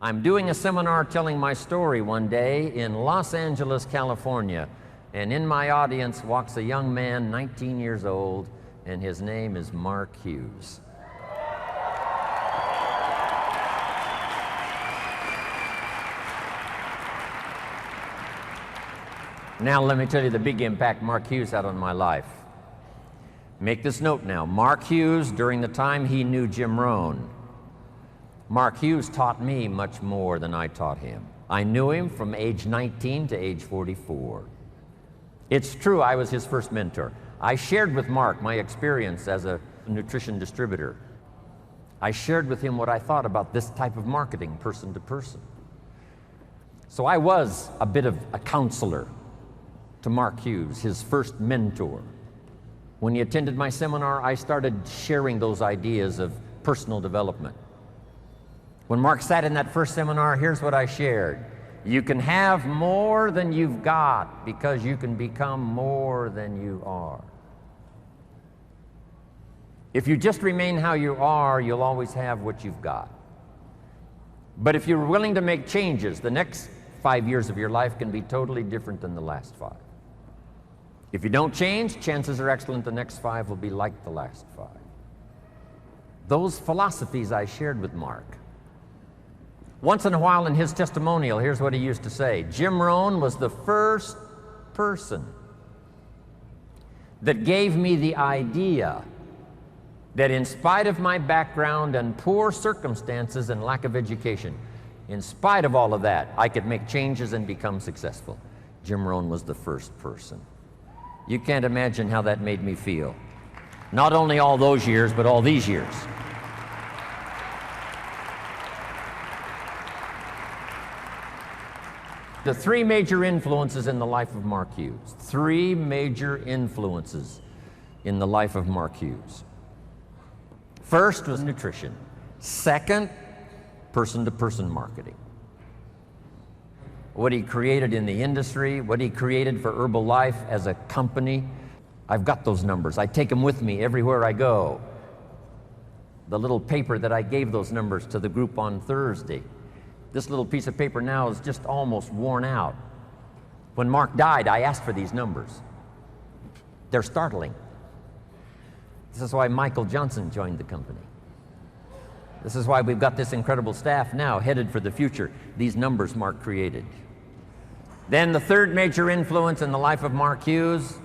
I'm doing a seminar telling my story one day in Los Angeles, California, and in my audience walks a young man, 19 years old, and his name is Mark Hughes. Now let me tell you the big impact Mark Hughes had on my life. Make this note now. Mark Hughes, during the time he knew Jim Rohn, Mark Hughes taught me much more than I taught him. I knew him from age 19 to age 44. It's true, I was his first mentor. I shared with Mark my experience as a nutrition distributor. I shared with him what I thought about this type of marketing, person to person. So I was a bit of a counselor to Mark Hughes, his first mentor. When he attended my seminar, I started sharing those ideas of personal development. When Mark sat in that first seminar, here's what I shared. You can have more than you've got because you can become more than you are. If you just remain how you are, you'll always have what you've got. But if you're willing to make changes, the next 5 years of your life can be totally different than the last 5. If you don't change, chances are excellent the next 5 will be like the last 5. Those philosophies I shared with Mark. Once in a while in his testimonial, here's what he used to say. Jim Rohn was the first person that gave me the idea that in spite of my background and poor circumstances and lack of education, in spite of all of that, I could make changes and become successful. Jim Rohn was the first person. You can't imagine how that made me feel. Not only all those years, but all these years. The 3 major influences in the life of Mark Hughes. 3 major influences in the life of Mark Hughes. First was nutrition. Second, person-to-person marketing. What he created in the industry, what he created for Herbalife as a company. I've got those numbers. I take them with me everywhere I go. The little paper that I gave those numbers to the group on Thursday. This little piece of paper now is just almost worn out. When Mark died, I asked for these numbers. They're startling. This is why Michael Johnson joined the company. This is why we've got this incredible staff now headed for the future. These numbers Mark created. Then the third major influence in the life of Mark Hughes,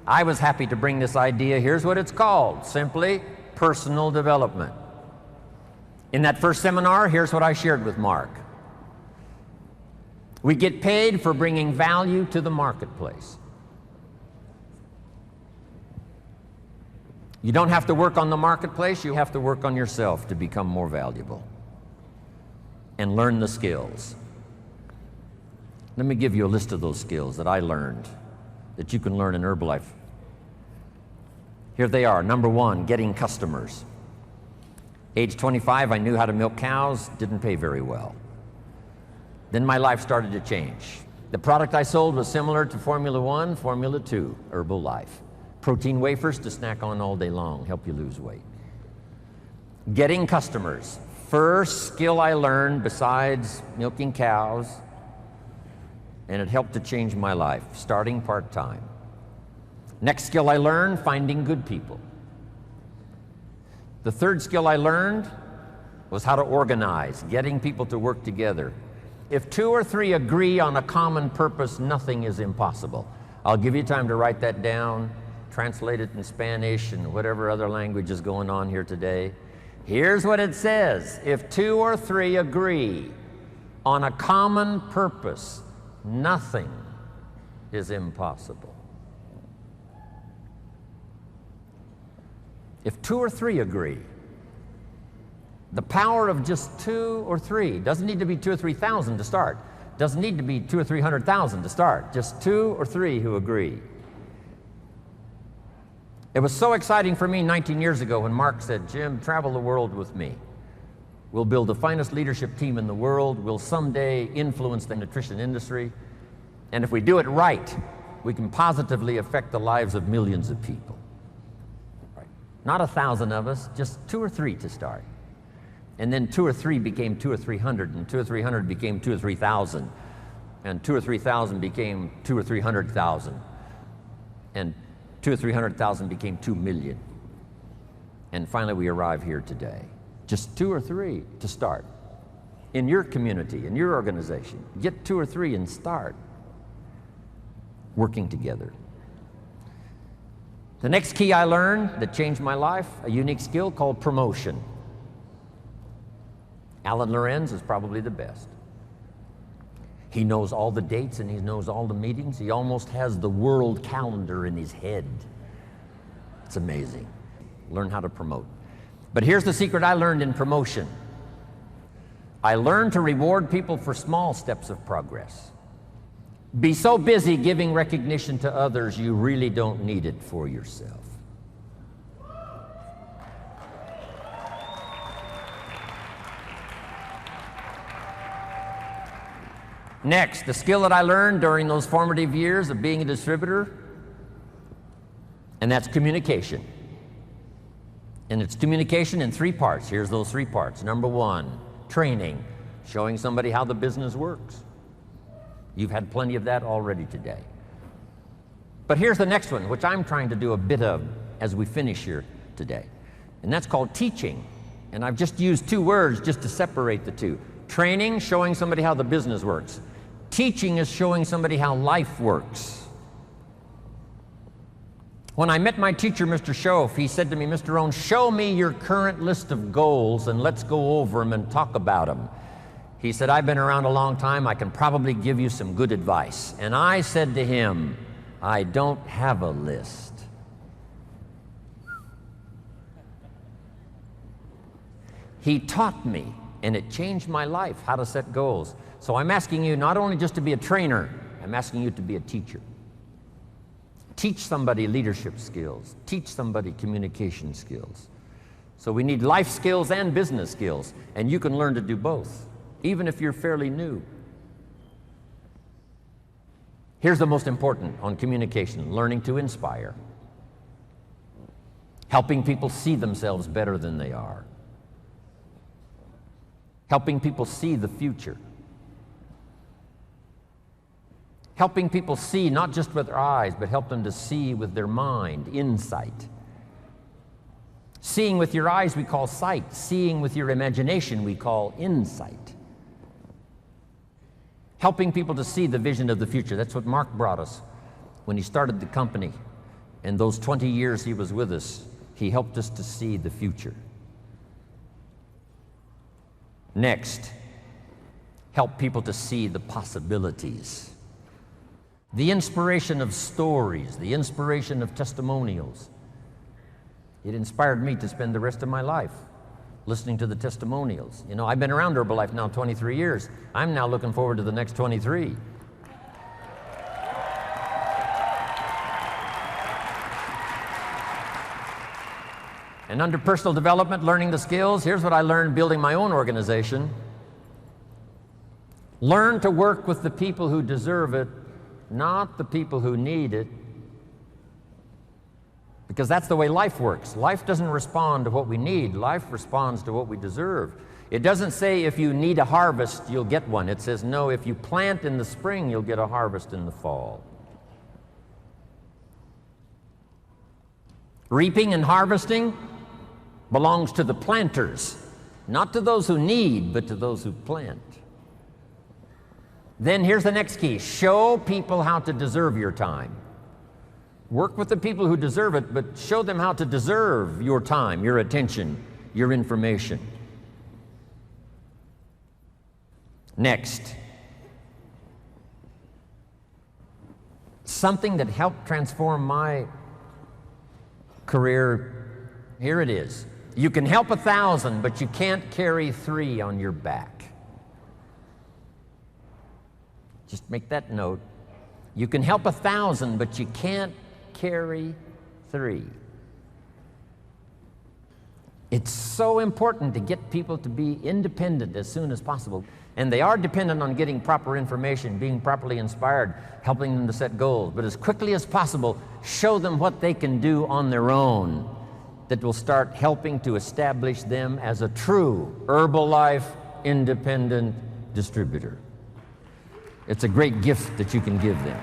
I was happy to bring this idea. Here's what it's called, simply personal development. In that first seminar, here's what I shared with Mark. We get paid for bringing value to the marketplace. You don't have to work on the marketplace, you have to work on yourself to become more valuable and learn the skills. Let me give you a list of those skills that I learned that you can learn in Herbalife. Here they are. Number 1, getting customers. Age 25, I knew how to milk cows, didn't pay very well. Then my life started to change. The product I sold was similar to Formula 1, Formula 2, Herbalife. Protein wafers to snack on all day long, help you lose weight. Getting customers. First skill I learned besides milking cows, and it helped to change my life, starting part-time. Next skill I learned, finding good people. The third skill I learned was how to organize, getting people to work together. If 2 or 3 agree on a common purpose, nothing is impossible. I'll give you time to write that down, translate it in Spanish and whatever other language is going on here today. Here's what it says. If 2 or 3 agree on a common purpose, nothing is impossible. If 2 or 3 agree, the power of just 2 or 3, doesn't need to be 2 or 3,000 to start. Doesn't need to be 200,000 or 300,000 to start. Just 2 or 3 who agree. It was so exciting for me 19 years ago when Mark said, Jim, travel the world with me. We'll build the finest leadership team in the world. We'll someday influence the nutrition industry. And if we do it right, we can positively affect the lives of millions of people. Right. Not 1,000 of us, just 2 or 3 to start. And then 2 or 3 became 2 or 300, and 2 or 300 became 2 or 3,000, and 2 or 3,000 became 2 or 300,000, and 2 or 300,000 became 2 million. And finally we arrive here today. Just 2 or 3 to start. In your community, in your organization, get 2 or 3 and start working together. The next key I learned that changed my life, a unique skill called promotion. Alan Lorenz is probably the best. He knows all the dates and he knows all the meetings. He almost has the world calendar in his head. It's amazing. Learn how to promote. But here's the secret I learned in promotion. I learned to reward people for small steps of progress. Be so busy giving recognition to others, you really don't need it for yourself. Next, the skill that I learned during those formative years of being a distributor, and that's communication. And it's communication in 3 parts. Here's those 3 parts. Number 1, training, showing somebody how the business works. You've had plenty of that already today. But here's the next one, which I'm trying to do a bit of as we finish here today. And that's called teaching. And I've just used 2 words just to separate the 2. Training, showing somebody how the business works. Teaching is showing somebody how life works. When I met my teacher, Mr. Schoaf, he said to me, Mr. Rohn, show me your current list of goals and let's go over them and talk about them. He said, I've been around a long time, I can probably give you some good advice. And I said to him, I don't have a list. He taught me, and it changed my life, how to set goals. So I'm asking you not only just to be a trainer, I'm asking you to be a teacher. Teach somebody leadership skills. Teach somebody communication skills. So we need life skills and business skills, and you can learn to do both, even if you're fairly new. Here's the most important on communication, learning to inspire. Helping people see themselves better than they are. Helping people see the future. Helping people see not just with their eyes, but help them to see with their mind, insight. Seeing with your eyes we call sight. Seeing with your imagination we call insight. Helping people to see the vision of the future. That's what Mark brought us when he started the company. And those 20 years he was with us, he helped us to see the future. Next, help people to see the possibilities. The inspiration of stories, the inspiration of testimonials. It inspired me to spend the rest of my life listening to the testimonials. You know, I've been around Herbalife now 23 years. I'm now looking forward to the next 23. And under personal development, learning the skills, here's what I learned building my own organization. Learn to work with the people who deserve it, not the people who need it. Because that's the way life works. Life doesn't respond to what we need. Life responds to what we deserve. It doesn't say if you need a harvest, you'll get one. It says, no, if you plant in the spring, you'll get a harvest in the fall. Reaping and harvesting belongs to the planters, not to those who need, but to those who plant. Then here's the next key. Show people how to deserve your time. Work with the people who deserve it, but show them how to deserve your time, your attention, your information. Next, something that helped transform my career, here it is. You can help 1,000, but you can't carry 3 on your back. Just make that note. You can help 1,000, but you can't carry 3. It's so important to get people to be independent as soon as possible. And they are dependent on getting proper information, being properly inspired, helping them to set goals. But as quickly as possible, show them what they can do on their own. that will start helping to establish them as a true Herbalife independent distributor. It's a great gift that you can give them.